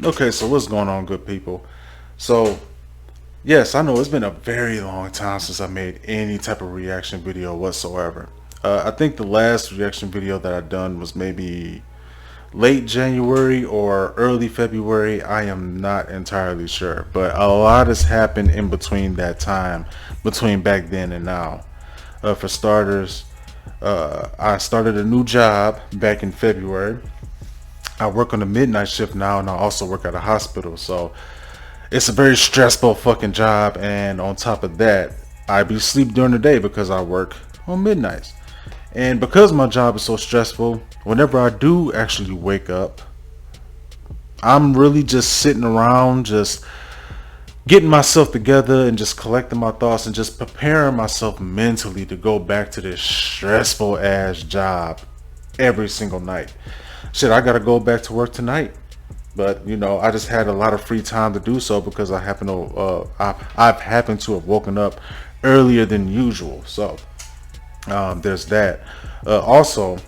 Okay, so what's going on, good people? So, yes, I know it's been a very long time since I made any type of reaction video whatsoever. I think the last reaction video that I done was maybe late January or early February. I am not entirely sure, but a lot has happened in between that time, between back then and now. For starters, I started a new job back in February. I work on the midnight shift now, and I also work at a hospital. So it's a very stressful fucking job, and on top of that, I be sleep during the day because I work on midnights. And because my job is so stressful, whenever I do actually wake up, I'm really just sitting around, just getting myself together and just collecting my thoughts and just preparing myself mentally to go back to this stressful ass job every single night. Shit, I gotta go back to work tonight. But I just had a lot of free time to do so because I happen to I've happened to have woken up earlier than usual. So there's that. Also,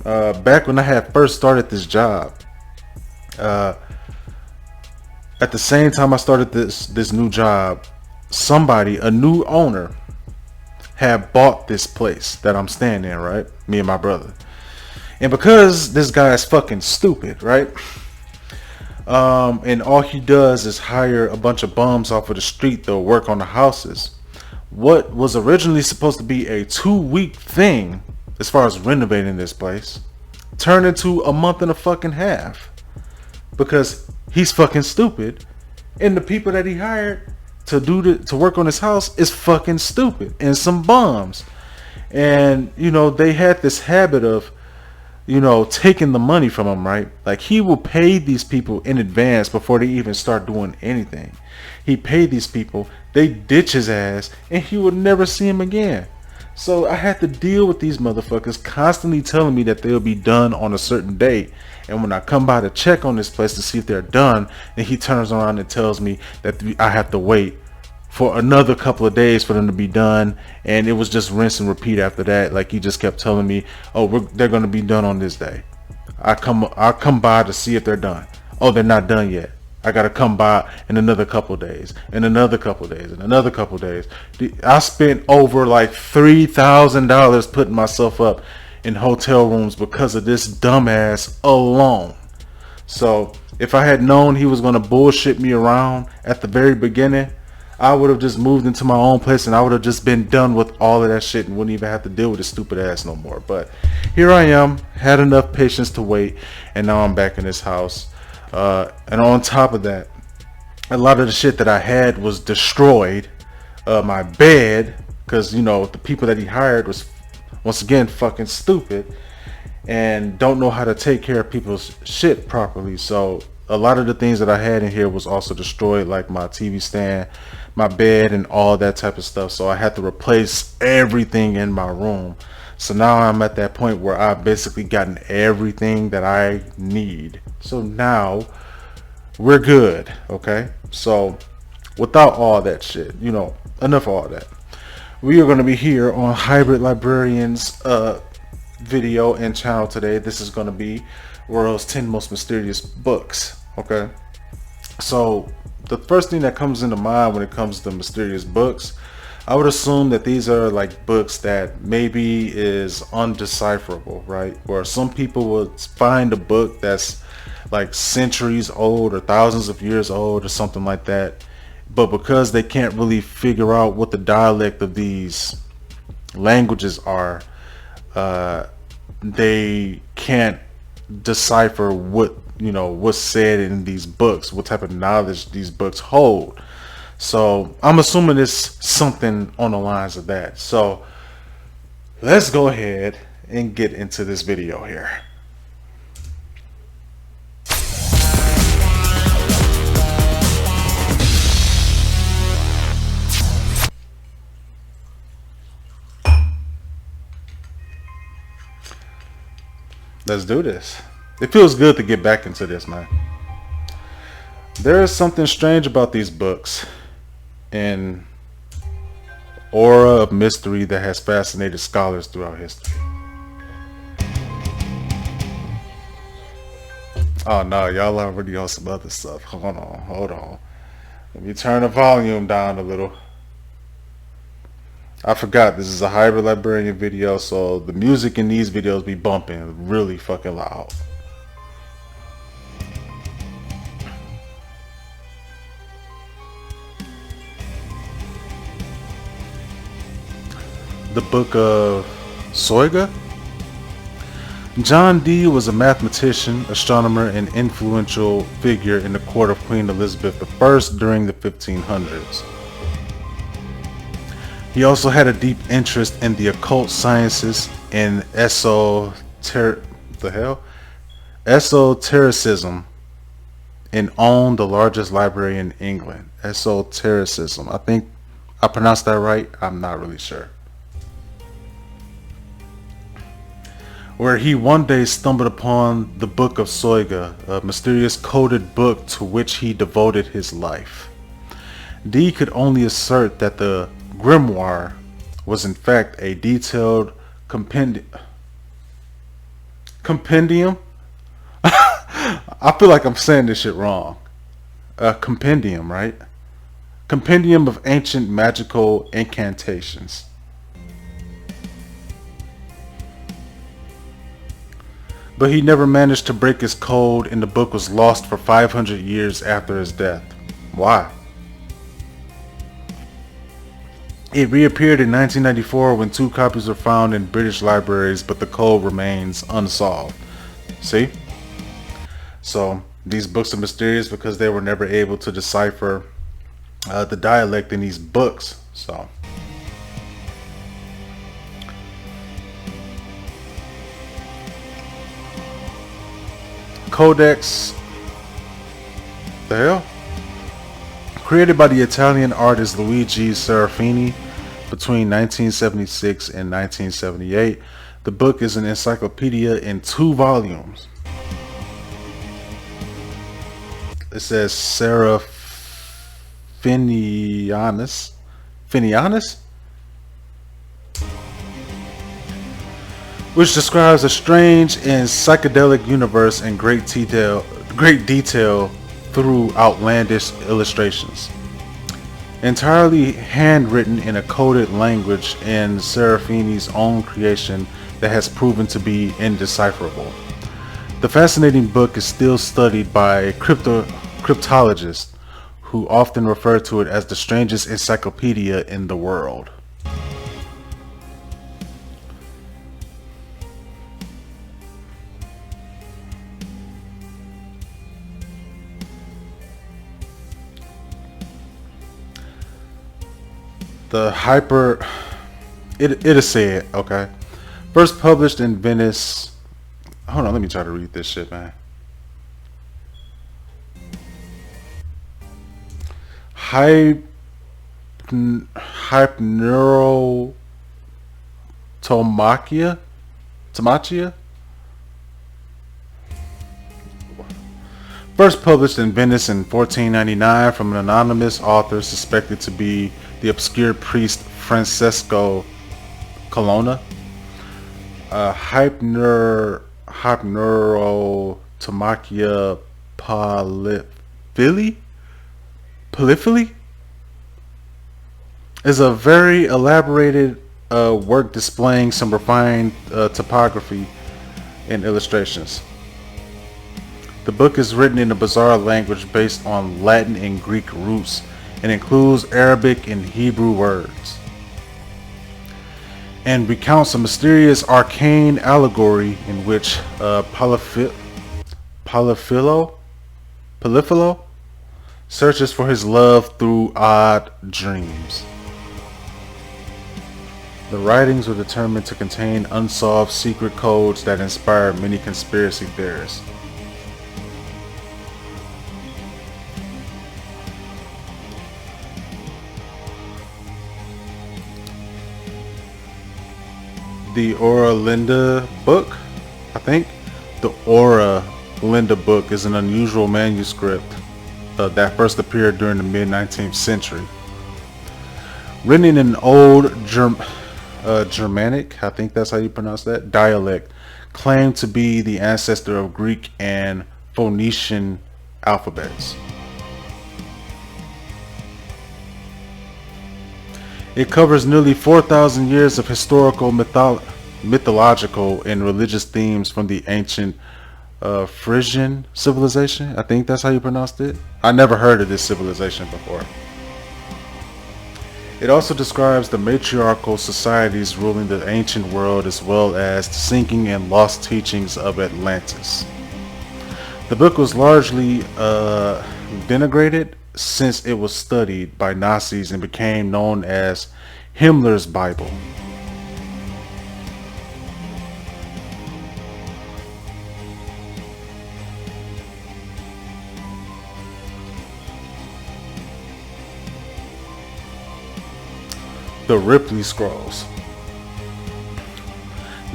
back when I had first started this job, uh, at the same time I started this new job, a new owner, had bought this place that I'm staying in. Right, me and my brother. And because this guy is fucking stupid, right? And all he does is hire a bunch of bums off of the street to work on the houses. What was originally supposed to be a 2-week thing, as far as renovating this place, turned into a month and a fucking half. Because he's fucking stupid, and the people that he hired to work on his house is fucking stupid and some bums. And they had this habit of taking the money from him, right? Like, he will pay these people in advance before they even start doing anything. He paid these people, they ditch his ass, and he would never see him again. So I had to deal with these motherfuckers constantly telling me that they'll be done on a certain date. And when I come by to check on this place to see if they're done, then he turns around and tells me that I have to wait for another couple of days for them to be done, and it was just rinse and repeat after that. Like, he just kept telling me, "Oh, they're gonna be done on this day." I'll come by to see if they're done. Oh, they're not done yet. I gotta come by in another couple of days, and another couple of days, and another couple of days. I spent over like $3,000 putting myself up in hotel rooms because of this dumbass alone. So if I had known he was gonna bullshit me around at the very beginning, I would have just moved into my own place, and I would have just been done with all of that shit and wouldn't even have to deal with his stupid ass no more. But here I am, had enough patience to wait, and now I'm back in this house. And on top of that, a lot of the shit that I had was destroyed. My bed, because the people that he hired was once again fucking stupid and don't know how to take care of people's shit properly. So a lot of the things that I had in here was also destroyed, like my TV stand, my bed, and all that type of stuff. So I had to replace everything in my room. So now I'm at that point where I've basically gotten everything that I need. So now we're good, okay? So without all that shit, enough of all that. We are going to be here on Hybrid Librarian's video and channel today. This is going to be world's 10 most mysterious books, okay? So the first thing that comes into mind when it comes to mysterious books, I would assume that these are like books that maybe is undecipherable, right? Where some people would find a book that's like centuries old or thousands of years old or something like that, but because they can't really figure out what the dialect of these languages are, they can't decipher what's said in these books, what type of knowledge these books hold. So I'm assuming it's something on the lines of that. So let's go ahead and get into this video here. Let's do this. It feels good to get back into this, man. There is something strange about these books, an aura of mystery that has fascinated scholars throughout history. Oh no, y'all already on some other stuff. Hold on. Let me turn the volume down a little. I forgot this is a hybrid librarian video, so the music in these videos be bumping really fucking loud. The Book of Soya. John Dee was a mathematician, astronomer, and influential figure in the court of Queen Elizabeth I during the 1500s. He also had a deep interest in the occult sciences and esotericism, and owned the largest library in England. Esotericism. I think I pronounced that right. I'm not really sure. Where he one day stumbled upon the Book of Soya, a mysterious coded book to which he devoted his life. Dee could only assert that the grimoire was in fact a detailed compendium. I feel like I'm saying this shit wrong. A compendium, right? Compendium of ancient magical incantations. But he never managed to break his code, and the book was lost for 500 years after his death. Why? It reappeared in 1994 when 2 copies were found in British libraries, but the code remains unsolved. See? So these books are mysterious because they were never able to decipher the dialect in these books. So Codex, the hell? Created by the Italian artist Luigi Serafini between 1976 and 1978, the book is an encyclopedia in 2 volumes. It says Serafinianus. Which describes a strange and psychedelic universe in great detail through outlandish illustrations. Entirely handwritten in a coded language and Serafini's own creation that has proven to be indecipherable. The fascinating book is still studied by cryptologists who often refer to it as the strangest encyclopedia in the world. It'll say it, okay. First published in Venice. Hold on, let me try to read this shit, man. Hypneuromachia? First published in Venice in 1499 from an anonymous author suspected to be the obscure priest Francesco Colonna. Hypneuromachia polyphily is a very elaborated work displaying some refined topography and illustrations. The book is written in a bizarre language based on Latin and Greek roots and includes Arabic and Hebrew words, and recounts a mysterious arcane allegory in which Polyphilo searches for his love through odd dreams. The writings were determined to contain unsolved secret codes that inspired many conspiracy theorists. The Aura Linda book, I think. The Aura Linda book is an unusual manuscript that first appeared during the mid-19th century. Written in an old Germanic, I think that's how you pronounce that, dialect, claimed to be the ancestor of Greek and Phoenician alphabets. It covers nearly 4,000 years of historical, mythological, and religious themes from the ancient Frisian civilization. I think that's how you pronounced it. I never heard of this civilization before. It also describes the matriarchal societies ruling the ancient world, as well as the sinking and lost teachings of Atlantis. The book was largely denigrated since it was studied by Nazis and became known as Himmler's Bible. The Ripley Scrolls.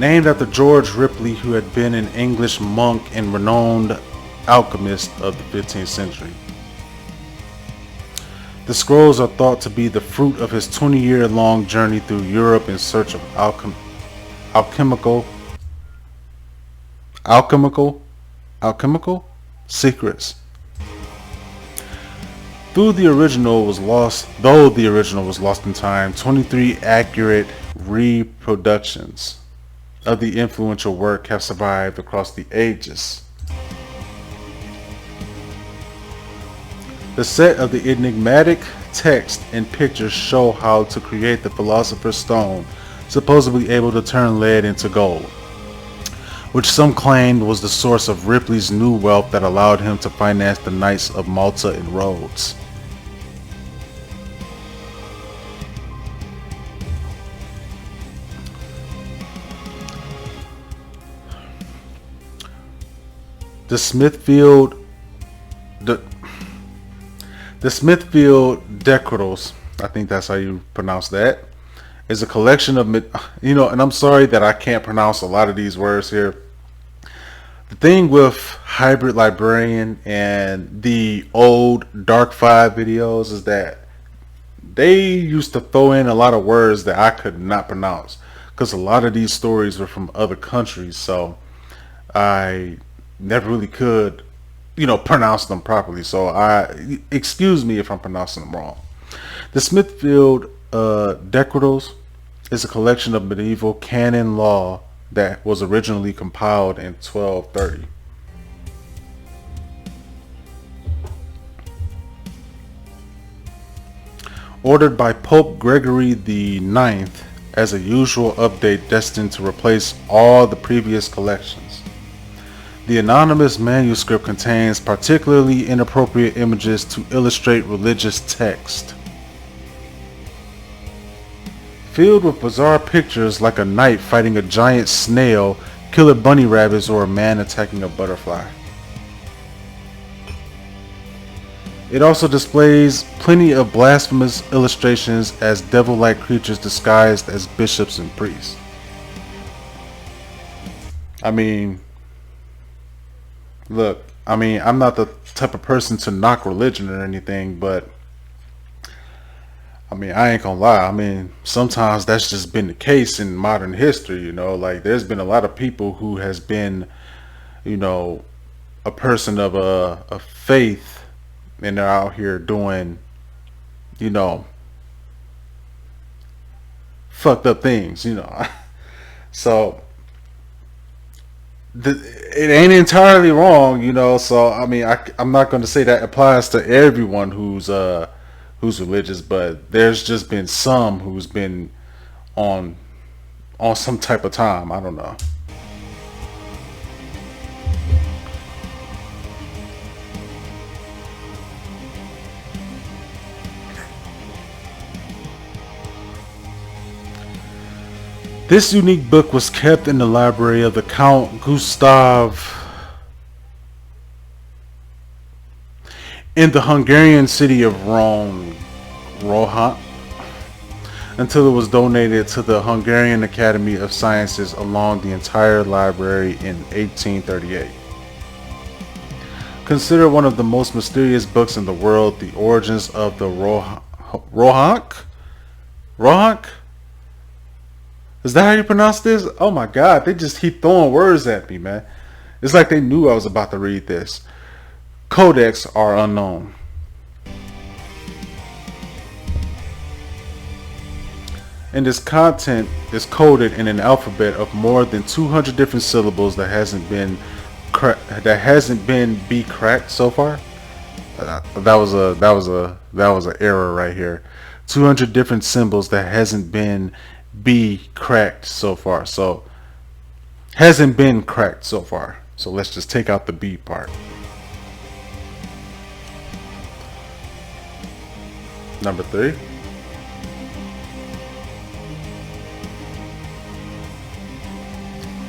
Named after George Ripley, who had been an English monk and renowned alchemist of the 15th century. The scrolls are thought to be the fruit of his 20-year-long journey through Europe in search of alchemical secrets. Though the original was lost in time, 23 accurate reproductions of the influential work have survived across the ages. The set of the enigmatic text and pictures show how to create the Philosopher's Stone, supposedly able to turn lead into gold, which some claimed was the source of Ripley's new wealth that allowed him to finance the Knights of Malta and Rhodes. The Smithfield Decretals, I think that's how you pronounce that, is a collection of, and I'm sorry that I can't pronounce a lot of these words here. The thing with Hybrid Librarian and the old Dark 5 videos is that they used to throw in a lot of words that I could not pronounce, because a lot of these stories were from other countries, so I never really could pronounce them properly, so excuse me if I'm pronouncing them wrong. The Smithfield Decretals is a collection of medieval canon law that was originally compiled in 1230. Ordered by Pope Gregory the Ninth as a usual update destined to replace all the previous collections. The anonymous manuscript contains particularly inappropriate images to illustrate religious text, filled with bizarre pictures like a knight fighting a giant snail, killer bunny rabbits, or a man attacking a butterfly. It also displays plenty of blasphemous illustrations as devil-like creatures disguised as bishops and priests. Look, I'm not the type of person to knock religion or anything, but I ain't gonna lie. Sometimes that's just been the case in modern history, like there's been a lot of people who has been, a person of a faith, and they're out here doing, fucked up things, so it ain't entirely wrong, so I'm not going to say that applies to everyone who's religious, but there's just been some who's been on some type of time. I don't know. This unique book was kept in the library of the Count Gustav in the Hungarian city of Rohan, until it was donated to the Hungarian Academy of Sciences along the entire library in 1838. Considered one of the most mysterious books in the world, The Origins of the Rohank? Is that how you pronounce this? Oh my god, they just keep throwing words at me, man. It's like they knew I was about to read this. Codex are unknown. And this content is coded in an alphabet of more than 200 different syllables that hasn't been be cracked so far. That was an error right here. 200 different symbols that hasn't been be cracked so far. So hasn't been cracked so far. So let's just take out the B part. Number 3.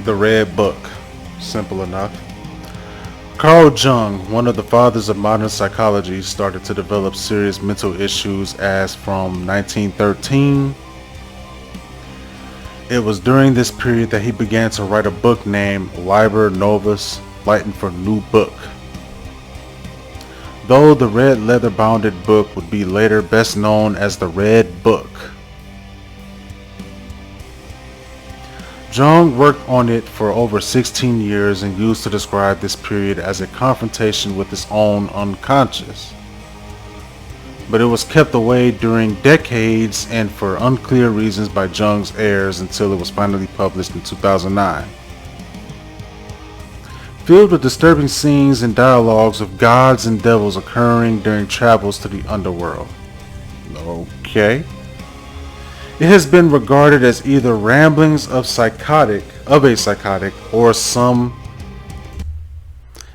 The Red Book. Simple enough. Carl Jung, one of the fathers of modern psychology, started to develop serious mental issues as from 1913. It was during this period that he began to write a book named Liber Novus, Latin for New Book. Though the red leather bounded book would be later best known as the Red Book. Jung worked on it for over 16 years and used to describe this period as a confrontation with his own unconscious. But it was kept away during decades and for unclear reasons by Jung's heirs until it was finally published in 2009. Filled with disturbing scenes and dialogues of gods and devils occurring during travels to the underworld. Okay. It has been regarded as either ramblings of a psychotic or some.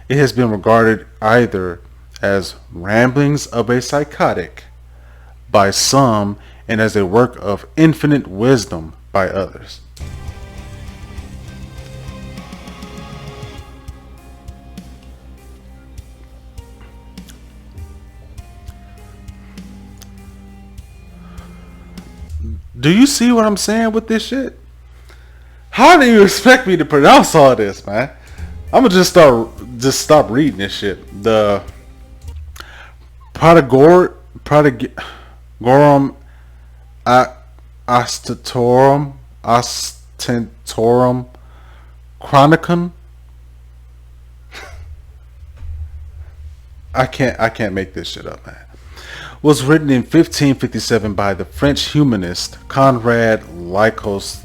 It has been regarded either as ramblings of a psychotic by some and as a work of infinite wisdom by others. Do you see what I'm saying with this shit? How do you expect me to pronounce all this, man? I'm gonna just stop reading this shit. The Protagorum Ostentorum Chronicon. I can't make this shit up, man. Was written in 1557 by the French humanist Conrad Lycosthenes.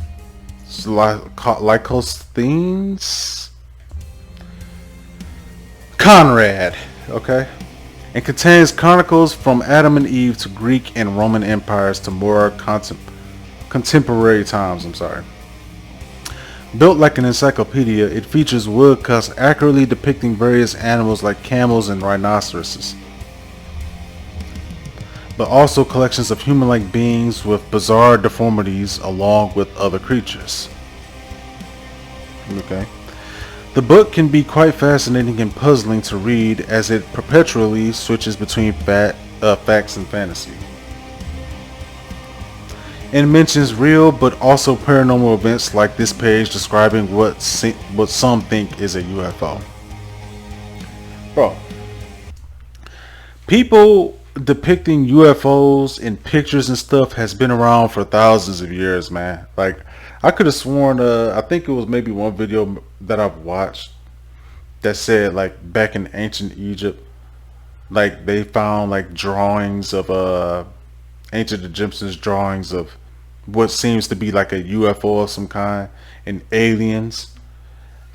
Conrad, okay? And contains chronicles from Adam and Eve to Greek and Roman empires to more contemporary times. Built like an encyclopedia, it features woodcuts accurately depicting various animals like camels and rhinoceroses, but also collections of human-like beings with bizarre deformities along with other creatures. Okay. The book can be quite fascinating and puzzling to read as it perpetually switches between facts and fantasy. And mentions real but also paranormal events like this page describing what some think is a UFO. Bro, people depicting UFOs in pictures and stuff has been around for thousands of years, man. Like, I could have sworn, I think it was maybe one video that I've watched that said, like, back in ancient Egypt, like, they found, like, drawings of, ancient Egyptians drawings of what seems to be like a UFO of some kind and aliens.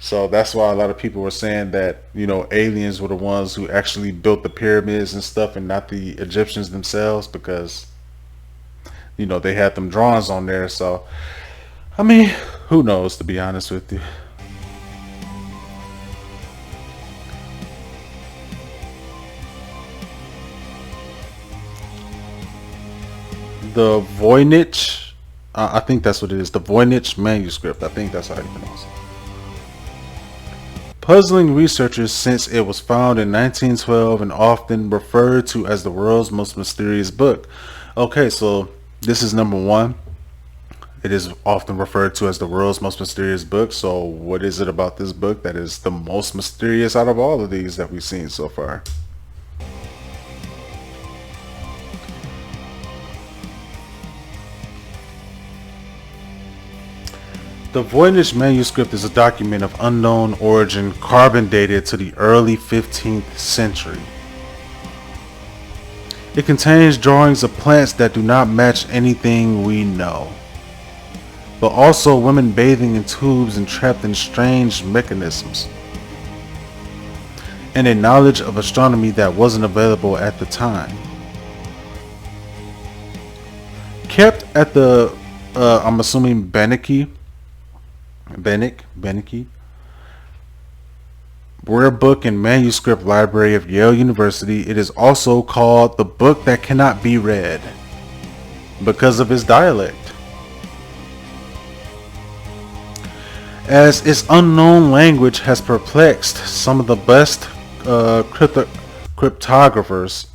So that's why a lot of people were saying that, you know, aliens were the ones who actually built the pyramids and stuff and not the Egyptians themselves, because, you know, they had them drawings on there. So, I mean, who knows, to be honest with you. The Voynich, I think that's what it is, the Voynich manuscript. I think that's how you pronounce it. Puzzling researchers since it was found in 1912 and often referred to as the world's most mysterious book. Okay, so this is number one. It is often referred to as the world's most mysterious book. So what is it about this book that is the most mysterious out of all of these that we've seen so far? The Voynich manuscript is a document of unknown origin, carbon dated to the early 15th century. It contains drawings of plants that do not match anything we know, but also women bathing in tubes and trapped in strange mechanisms, and a knowledge of astronomy that wasn't available at the time. Kept at the, I'm assuming Beneke Rare Book and Manuscript Library of Yale University. It is also called the book that cannot be read because of its dialect, as its unknown language has perplexed some of the best cryptographers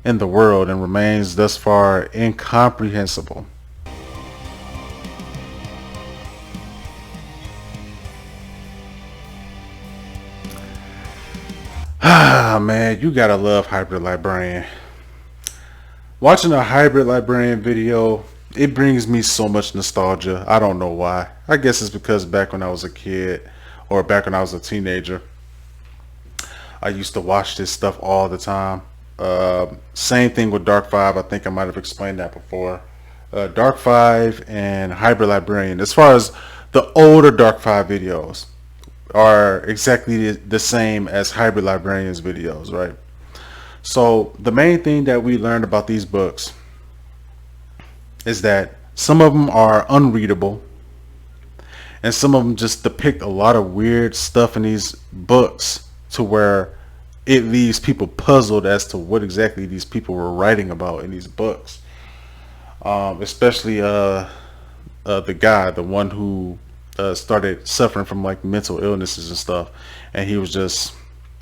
in the world and remains thus far incomprehensible. Ah man, you gotta love Hybrid Librarian. Watching a Hybrid Librarian video, it brings me so much nostalgia. I don't know why. I guess it's because back when I was a kid, or back when I was a teenager, I used to watch this stuff all the time. Same thing with Dark 5. I think I might have explained that before. Dark 5 and Hybrid Librarian, as far as the older Dark 5 videos, are exactly the same as Hybrid Librarian's videos, right? So the main thing that we learned about these books is that some of them are unreadable, and some of them just depict a lot of weird stuff in these books to where it leaves people puzzled as to what exactly these people were writing about in these books. Especially the guy, the one who started suffering from like mental illnesses and stuff, and he was just,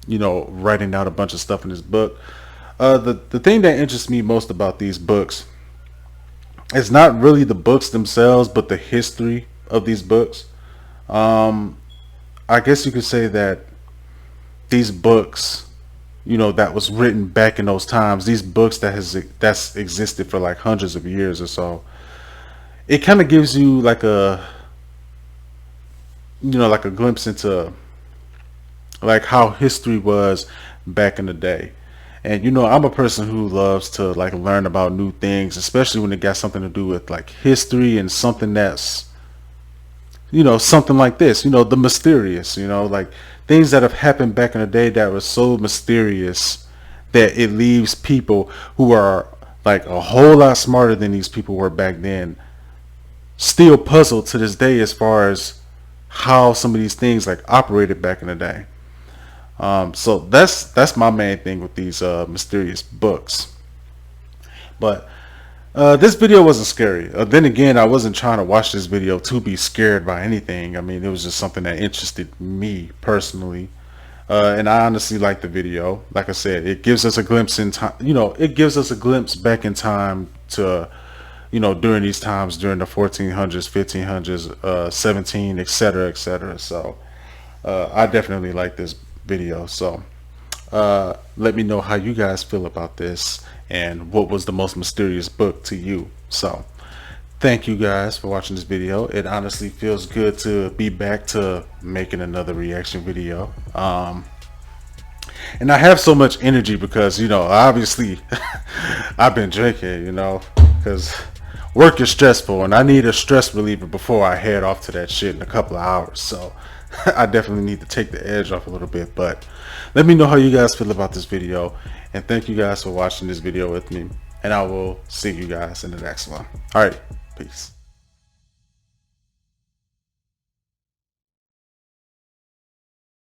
you know, writing out a bunch of stuff in his book. The thing that interests me most about these books is not really the books themselves, but the history of these books. I guess you could say that these books, you know, that was written back in those times, these books that's existed for like hundreds of years or so, it kind of gives you like a, you know, like a glimpse into like how history was back in the day. And you know, I'm a person who loves to like learn about new things, especially when it got something to do with like history and something that's, you know, something like this, you know, the mysterious, you know, like things that have happened back in the day that were so mysterious that it leaves people who are like a whole lot smarter than these people were back then still puzzled to this day as far as how some of these things like operated back in the day. So that's my main thing with these mysterious books. But this video wasn't scary. Then again, I wasn't trying to watch this video to be scared by anything. I mean, it was just something that interested me personally. And I honestly like the video. Like I said, it gives us a glimpse in time. You know, it gives us a glimpse back in time to, you know, during these times, during the 1400s, 1500s, 17, etc., etc. So I definitely like this video. So let me know how you guys feel about this and what was the most mysterious book to you. So thank you guys for watching this video. It honestly feels good to be back to making another reaction video. And I have so much energy because, you know, obviously I've been drinking, you know, because work is stressful and I need a stress reliever before I head off to that shit in a couple of hours. So I definitely need to take the edge off a little bit. But let me know how you guys feel about this video, and thank you guys for watching this video with me, and I will see you guys in the next one. All right, peace.